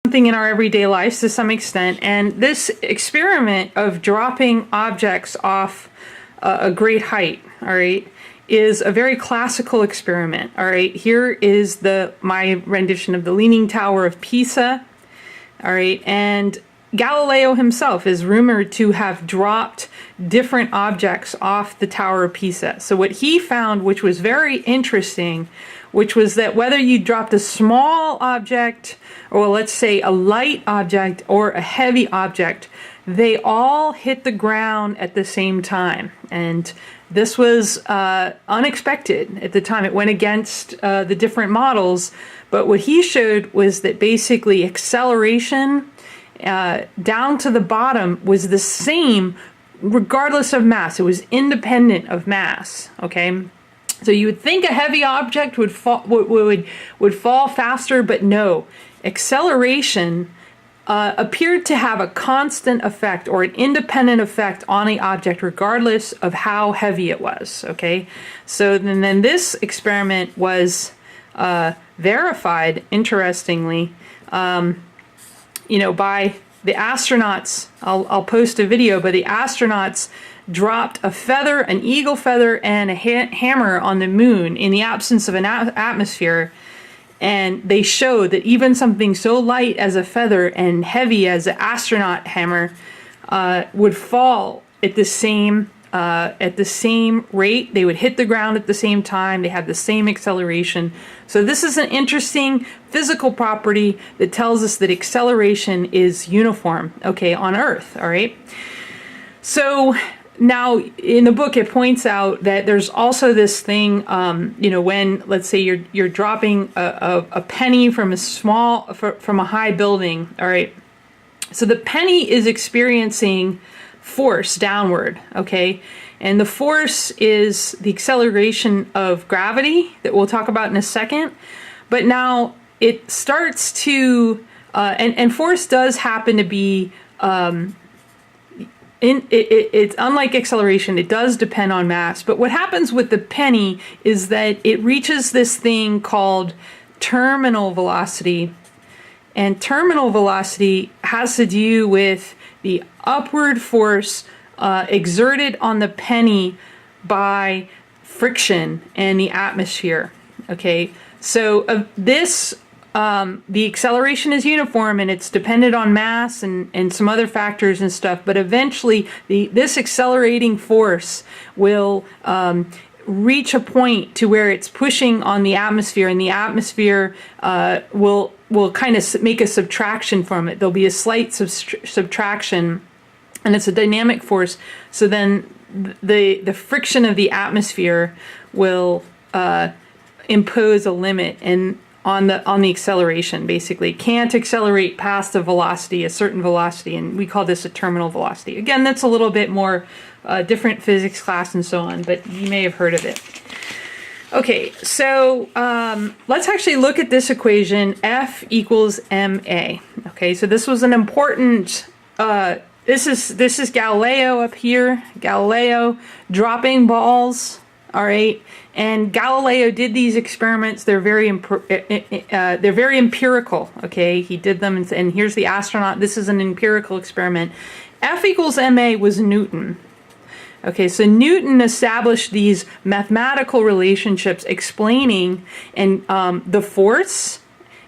something in our everyday lives to some extent, and this experiment of dropping objects off a great height, all right, is a very classical experiment. All right, here is my rendition of the Leaning Tower of Pisa. All right, and Galileo himself is rumored to have dropped different objects off the Tower of Pisa. So what he found, which was very interesting, which was that whether you dropped a small object, or let's say a light object or a heavy object, they all hit the ground at the same time. And this was unexpected at the time. It went against the different models, but what he showed was that basically acceleration down to the bottom was the same regardless of mass. It was independent of mass, okay? So you would think a heavy object would fall faster, but no. Acceleration appeared to have a constant effect or an independent effect on the object regardless of how heavy it was, okay? So then this experiment was verified, interestingly, by the astronauts. I'll post a video, but the astronauts dropped a feather, an eagle feather, and a hammer on the moon in the absence of an atmosphere. And they showed that even something so light as a feather and heavy as an astronaut hammer would fall at the same rate. They would hit the ground at the same time. They had the same acceleration. So this is an interesting physical property that tells us that acceleration is uniform, okay, on Earth, all right? So now in the book it points out that there's also this thing, when, let's say you're dropping a penny from a high building, all right? So the penny is experiencing force downward, okay? And the force is the acceleration of gravity that we'll talk about in a second. But now it starts to, and force does happen to be, it's unlike acceleration, it does depend on mass. But what happens with the penny is that it reaches this thing called terminal velocity. And terminal velocity has to do with the upward force exerted on the penny by friction and the atmosphere. Okay, so the acceleration is uniform and it's dependent on mass and some other factors and stuff, but eventually this accelerating force will reach a point to where it's pushing on the atmosphere, and the atmosphere will kind of make a subtraction from it. There'll be a slight subtraction, and it's a dynamic force. So then the friction of the atmosphere will impose a limit on the acceleration. Basically, can't accelerate past a certain velocity, and we call this a terminal velocity. Again, that's a little bit more different physics class and so on, but you may have heard of it. Okay, so let's actually look at this equation, F equals ma. Okay, so this was an important, this is Galileo up here, Galileo dropping balls, all right, and Galileo did these experiments. They're very empirical, okay, he did them, and here's the astronaut. This is an empirical experiment. F equals ma was Newton. Okay, so Newton established these mathematical relationships explaining the force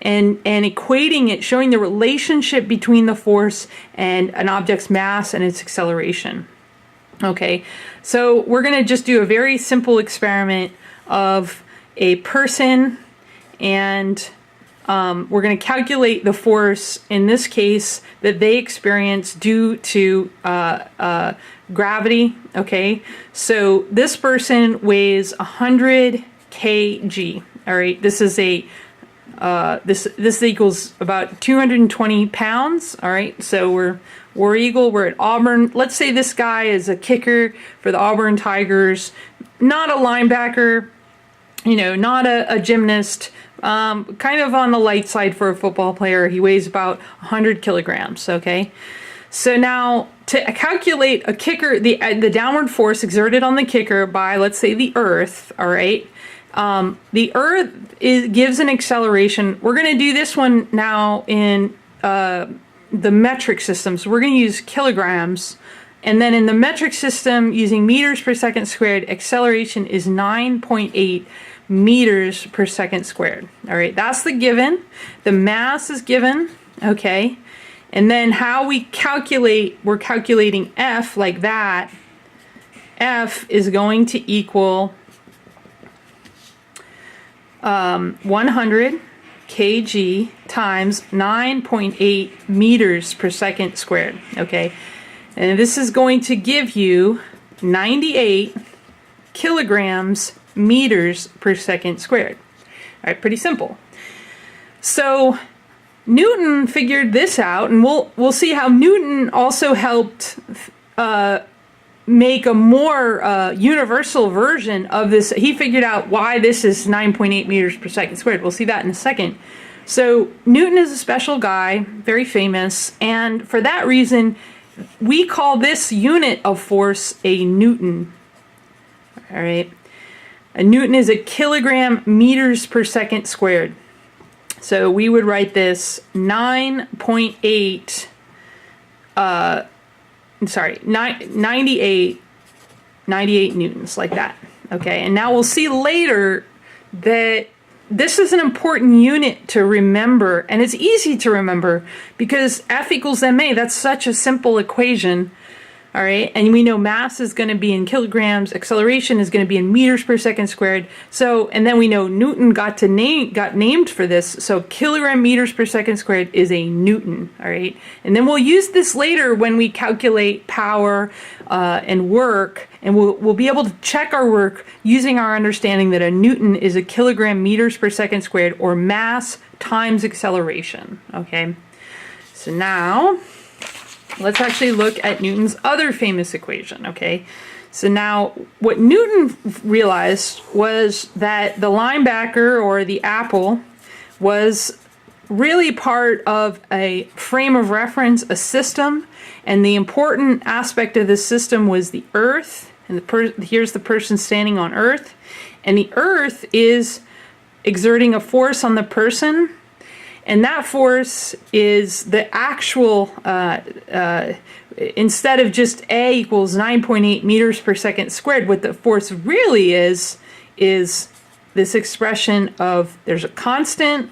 and equating it, showing the relationship between the force and an object's mass and its acceleration. Okay, so we're going to just do a very simple experiment of a person, and we're going to calculate the force, in this case, that they experience due to gravity. Okay, so this person weighs 100 kg. All right, this is this equals about 220 pounds. All right, so we're War Eagle. We're at Auburn. Let's say this guy is a kicker for the Auburn Tigers, not a linebacker, not a gymnast. Kind of on the light side for a football player. He weighs about 100 kilograms, okay? So now, to calculate a kicker, the downward force exerted on the kicker by, let's say, the Earth, all right? The Earth gives an acceleration. We're going to do this one now in the metric system. So we're going to use kilograms. And then in the metric system, using meters per second squared, acceleration is 9.8 meters per second squared. All right, that's the given. The mass is given, okay? And then how we calculate, we're calculating F like that. F is going to equal 100 kg times 9.8 meters per second squared, okay? And this is going to give you 98 kilograms meters per second squared. All right, pretty simple. So Newton figured this out, and we'll see how Newton also helped make a more universal version of this. He figured out why this is 9.8 meters per second squared. We'll see that in a second. So Newton is a special guy, very famous, and for that reason, we call this unit of force a Newton. All right. A Newton is a kilogram meters per second squared. So we would write this 98 newtons, like that. Okay, and now we'll see later that this is an important unit to remember, and it's easy to remember because F equals ma, that's such a simple equation. All right, and we know mass is going to be in kilograms, acceleration is going to be in meters per second squared. So, and then we know Newton got named for this. So kilogram meters per second squared is a Newton. All right, and then we'll use this later when we calculate power and work, and we'll be able to check our work using our understanding that a Newton is a kilogram meters per second squared, or mass times acceleration. Okay, so now let's actually look at Newton's other famous equation, okay? So now, what Newton realized was that the linebacker, or the apple, was really part of a frame of reference, a system, and the important aspect of this system was the Earth, and here's the person standing on Earth, and the Earth is exerting a force on the person. And that force is the actual, instead of just A equals 9.8 meters per second squared, what the force really is this expression of there's a constant,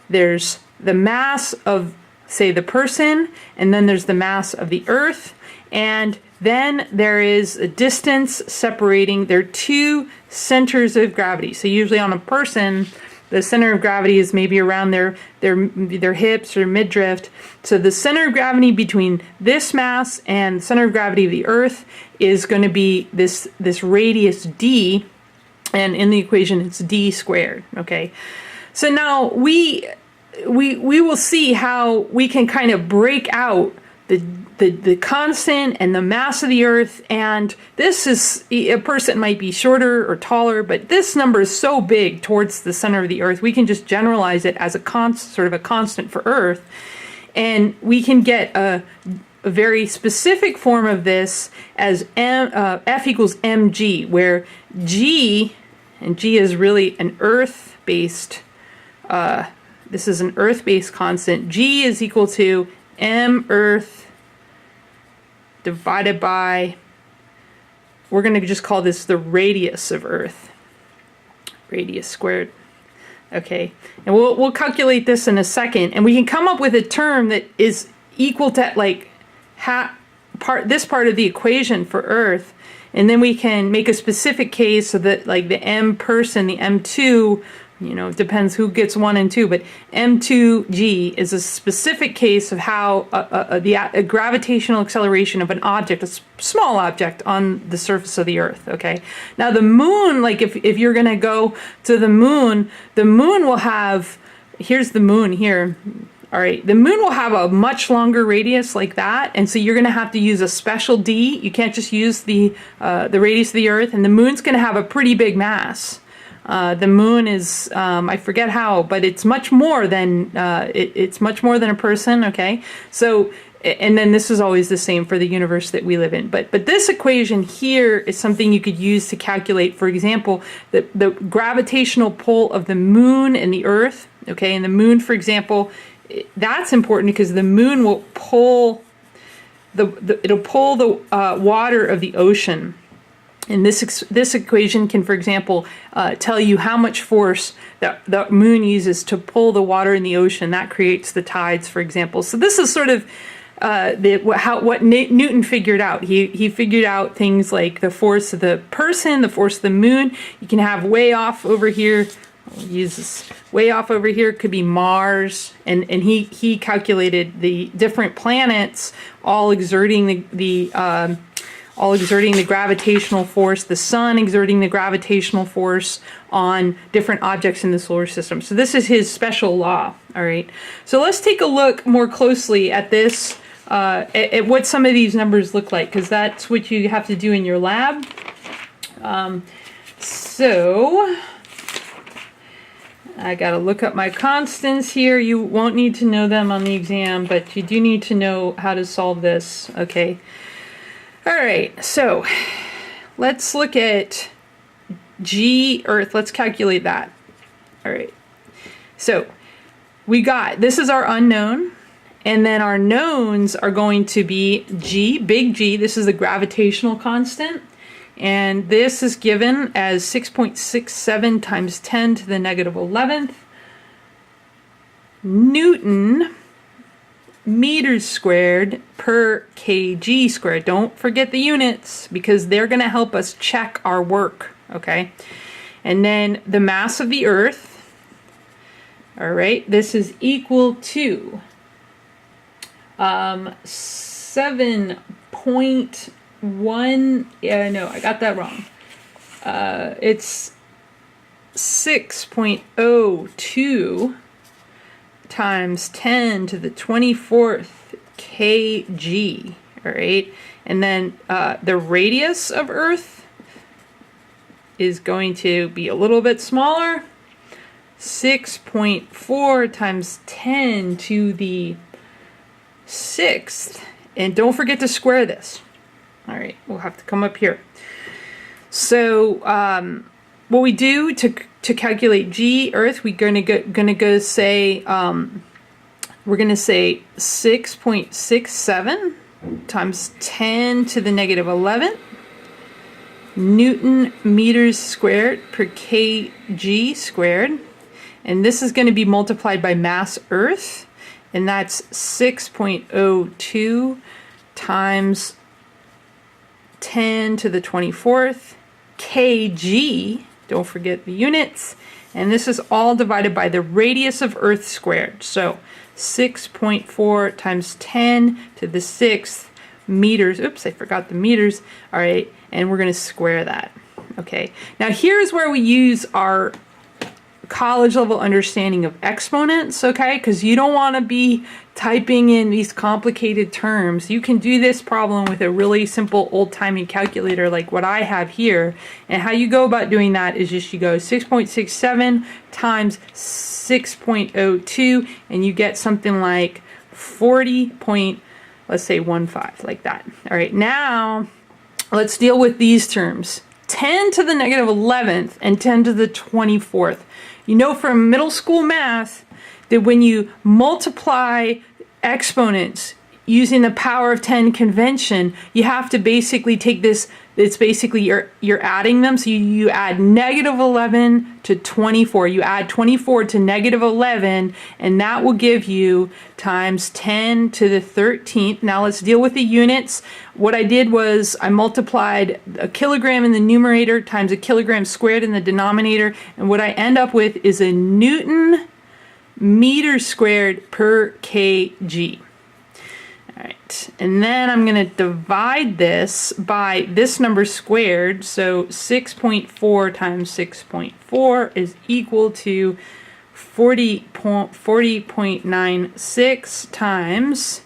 there's the mass of, say, the person, and then there's the mass of the Earth, and then there is a distance separating their two centers of gravity. So usually on a person, the center of gravity is maybe around their hips or midriff. So the center of gravity between this mass and the center of gravity of the Earth is going to be this radius d, and in the equation it's d squared. Okay, so now we will see how we can kind of break out the constant and the mass of the Earth, and this is, a person might be shorter or taller, but this number is so big towards the center of the Earth, we can just generalize it as a sort of a constant for Earth, and we can get a very specific form of this as F equals mg, where g, and g is really an Earth-based, this is an Earth-based constant, g is equal to m Earth divided by, we're going to just call this the radius of Earth, radius squared. Okay, and we'll calculate this in a second, and we can come up with a term that is equal to like this part of the equation for Earth, and then we can make a specific case so that like the m person, the m2, you know, it depends who gets 1 and 2, but m2g is a specific case of how a gravitational acceleration of an object, a small object on the surface of the Earth, okay? Now the moon, like if you're going to go to the moon will have, here's the moon here, all right, the moon will have a much longer radius like that, and so you're going to have to use a special d. You can't just use the radius of the Earth, and the moon's going to have a pretty big mass. The moon is, I forget how, but it's much more than it's much more than a person. Okay, so, and then this is always the same for the universe that we live in. But this equation here is something you could use to calculate, for example, the gravitational pull of the moon and the Earth. Okay, and the moon, for example, that's important because the moon will pull it'll pull the water of the ocean. And this equation can, for example, tell you how much force that the moon uses to pull the water in the ocean. That creates the tides, for example. So this is sort of what Newton figured out. He figured out things like the force of the person, the force of the moon. You can have way off over here. I'll use this way off over here. Could be Mars, and he calculated the different planets all exerting the gravitational force, the sun exerting the gravitational force on different objects in the solar system. So this is his special law, all right? So let's take a look more closely at this, at what some of these numbers look like, because that's what you have to do in your lab. So I got to look up my constants here. You won't need to know them on the exam, but you do need to know how to solve this, okay? All right, so let's look at G Earth. Let's calculate that. All right, so we got, this is our unknown, and then our knowns are going to be G, big G. This is the gravitational constant, and this is given as 6.67 times 10 to the negative 11th Newton meters squared per kg squared. Don't forget the units because they're going to help us check our work, okay? And then the mass of the Earth, all right, this is equal to 7.1, no, I got that wrong. It's 6.02 times 10 to the 24th kg, all right? And then the radius of Earth is going to be a little bit smaller, 6.4 times 10 to the 6th. And don't forget to square this. All right, we'll have to come up here. So what we do to calculate G Earth, we're gonna go say we're gonna say 6.67 times 10 to the negative 11 Newton meters squared per kg squared, and this is going to be multiplied by mass Earth, and that's 6.02 times 10 to the 24th kg. Don't forget the units. And this is all divided by the radius of Earth squared. So 6.4 times 10 to the 6th meters. Oops, I forgot the meters. All right, and we're going to square that. Okay, now here's where we use our college level understanding of exponents, okay? Because you don't want to be typing in these complicated terms. You can do this problem with a really simple old-timey calculator like what I have here. And how you go about doing that is just you go 6.67 times 6.02 and you get something like 40.15, like that. All right, now let's deal with these terms. 10 to the negative 11th and 10 to the 24th. You know from middle school math that when you multiply exponents using the power of 10 convention, you have to basically take this, it's basically you're adding them. So you add negative 11 to 24. You add 24 to negative 11, and that will give you times 10 to the 13th. Now let's deal with the units. What I did was I multiplied a kilogram in the numerator times a kilogram squared in the denominator, and what I end up with is a Newton meters squared per kg. All right, and then I'm going to divide this by this number squared, so 6.4 times 6.4 is equal to 40.96 times,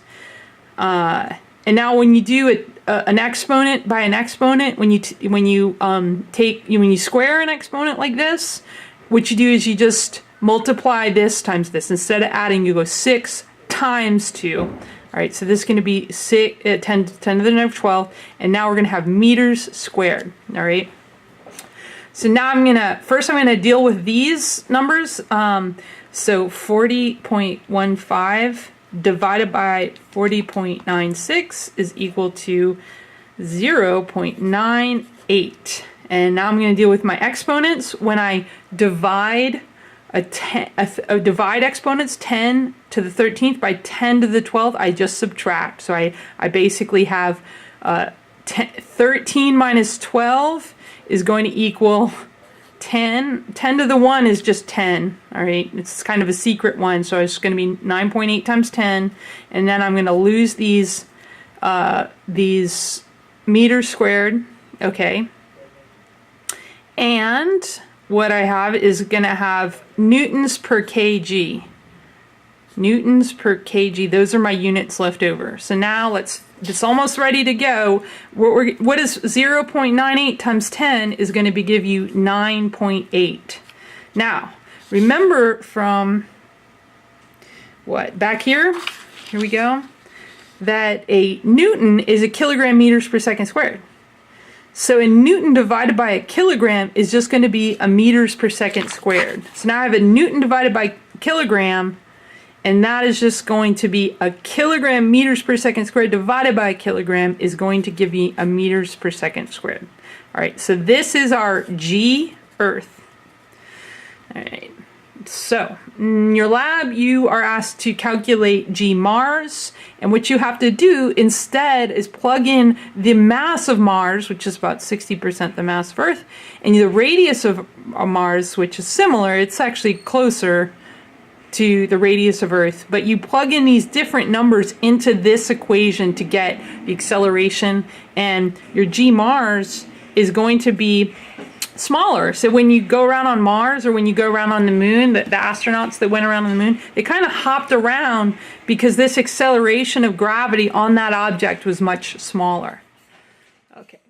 and now when you do an exponent by an exponent, when you square an exponent like this, what you do is you just multiply this times this. Instead of adding, you go 6 times 2. All right, so this is going to be 10 to the negative 12, and now we're going to have meters squared. All right. So now I'm going to deal with these numbers. So 40.15 divided by 40.96 is equal to 0.98. And now I'm going to deal with my exponents. When I divide divide exponents 10 to the 13th by 10 to the 12th, I just subtract. So I basically have 13 minus 12 is going to equal 10. 10 to the 1 is just 10. All right, it's kind of a secret one, so it's going to be 9.8 times 10, and then I'm going to lose these meters squared. Okay, and what I have is going to have newtons per kg. Newtons per kg, those are my units left over. So now it's almost ready to go. What is 0.98 times 10 is going to give you 9.8. Now, remember from what? Back here we go, that a newton is a kilogram meters per second squared. So a newton divided by a kilogram is just going to be a meters per second squared. So now I have a newton divided by kilogram, and that is just going to be a kilogram meters per second squared divided by a kilogram is going to give me a meters per second squared. All right, so this is our G Earth. All right, so in your lab you are asked to calculate G Mars, and what you have to do instead is plug in the mass of Mars, which is about 60% the mass of Earth, and the radius of Mars, which is similar. It's actually closer to the radius of Earth, but you plug in these different numbers into this equation to get the acceleration, and your G Mars is going to be smaller. So when you go around on Mars, or when you go around on the moon, the astronauts that went around on the moon, they kind of hopped around because this acceleration of gravity on that object was much smaller. Okay.